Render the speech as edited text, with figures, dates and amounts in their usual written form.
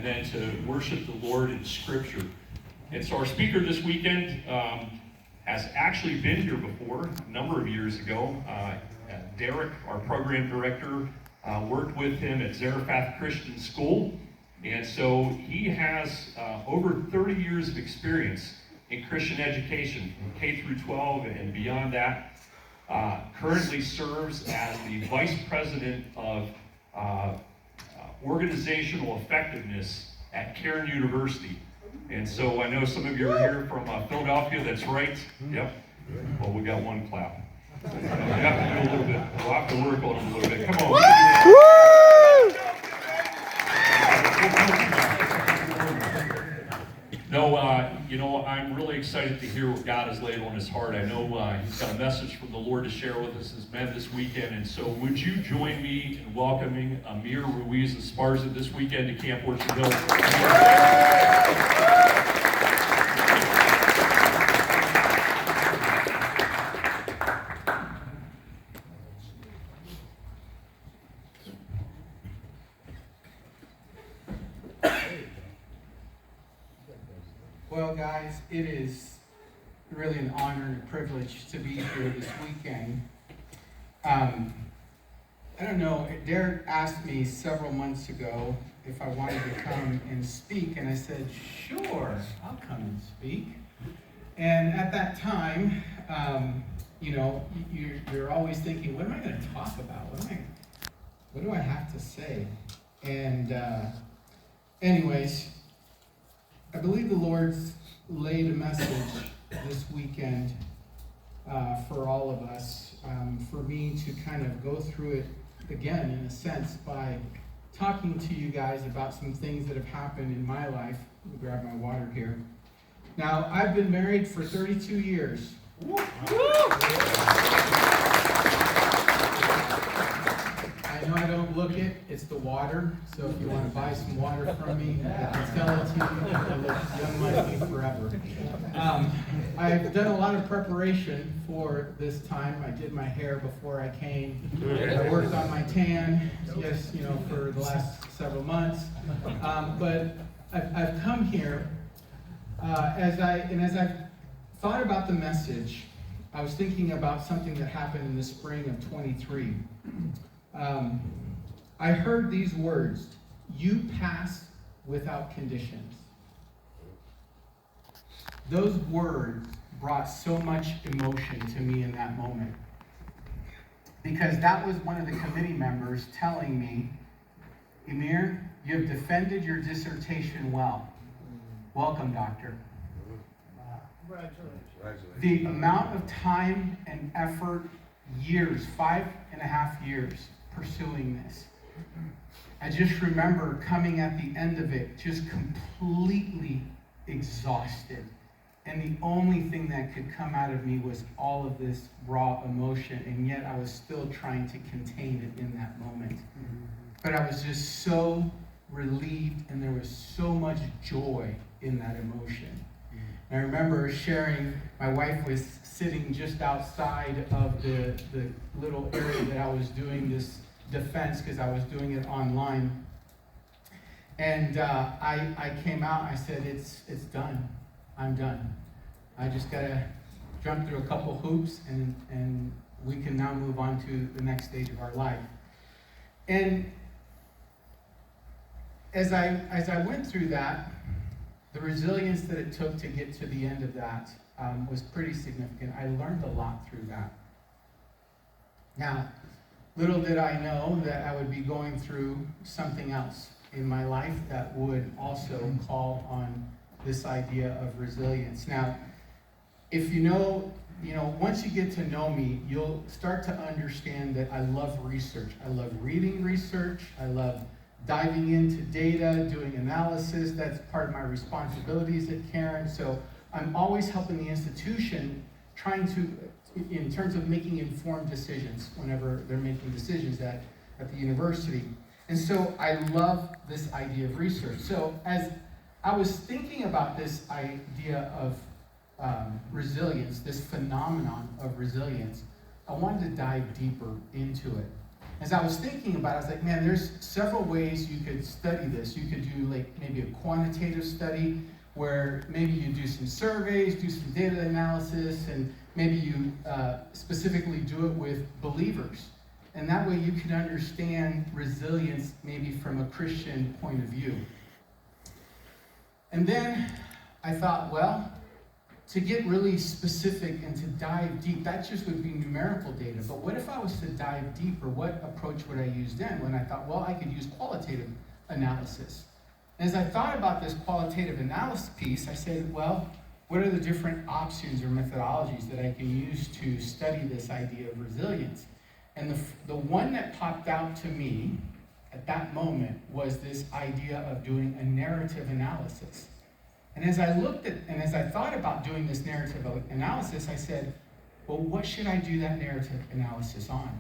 and then to worship the Lord in Scripture. And so our speaker this weekend has actually been here before, a number of years ago. Derek, our program director, worked with him at Zarephath Christian School. And so he has over 30 years of experience in Christian education, from K through 12 and beyond that. Currently serves as the Vice President of Organizational Effectiveness at Cairn University. And so I know some of you are here from Philadelphia, that's right. Yep. Well, we got one clap. We have to do a little bit. We'll have to work on it a little bit. Come on. No, I'm really excited to hear what God has laid on his heart. I know he's got a message from the Lord to share with us as men this weekend. And so would you join me in welcoming Amir Ruiz Esparza this weekend to Camp Orchard Hill? Well, guys, it is really an honor and a privilege to be here this weekend. I don't know, Derek asked me several months ago if I wanted to come and speak, and I said, sure, I'll come and speak. And at that time, you're always thinking, what am I going to talk about? What do I have to say? And anyways, I believe the Lord's laid a message this weekend for all of us, for me to kind of go through it again, in a sense, by talking to you guys about some things that have happened in my life. Let me grab my water here. Now, I've been married for 32 years. Woo! I know I don't look it, it's the water, so if you want to buy some water from me, I can sell it to you. I look young like me forever. I've done a lot of preparation for this time. I did my hair before I came. I worked on my tan, yes, for the last several months. But I've come here, as I've thought about the message, I was thinking about something that happened in the spring of 23. I heard these words, "You pass without conditions." Those words brought so much emotion to me in that moment. Because that was one of the committee members telling me, "Amir, you have defended your dissertation well. Welcome, doctor." Congratulations. The amount of time and effort, years, 5.5 years, pursuing this. I just remember coming at the end of it, just completely exhausted. And the only thing that could come out of me was all of this raw emotion, and yet I was still trying to contain it in that moment. But I was just so relieved, and there was so much joy in that emotion. And I remember sharing, my wife was sitting just outside of the little area that I was doing this defense, because I was doing it online. And I came out, I said, it's done. I'm done. I just got to jump through a couple hoops, and we can now move on to the next stage of our life. And as I went through that, the resilience that it took to get to the end of that was pretty significant. I learned a lot through that. Now, little did I know that I would be going through something else in my life that would also call on this idea of resilience. Now, if once you get to know me, you'll start to understand that I love research. I love reading research. I love diving into data, doing analysis. That's part of my responsibilities at Cairn. So I'm always helping the institution, trying to, in terms of making informed decisions whenever they're making decisions at the university. And so I love this idea of research. So as I was thinking about this idea of resilience, this phenomenon of resilience, I wanted to dive deeper into it. As I was thinking about it, I was like, man, there's several ways you could study this. You could do like maybe a quantitative study where maybe you do some surveys, do some data analysis, and maybe you specifically do it with believers. And that way you can understand resilience maybe from a Christian point of view. And then I thought, well, to get really specific and to dive deep, that just would be numerical data. But what if I was to dive deeper? What approach would I use then? When I thought, well, I could use qualitative analysis. And as I thought about this qualitative analysis piece, I said, well, what are the different options or methodologies that I can use to study this idea of resilience? And the one that popped out to me at that moment was this idea of doing a narrative analysis. And as I looked at, and as I thought about doing this narrative analysis, I said, well, what should I do that narrative analysis on?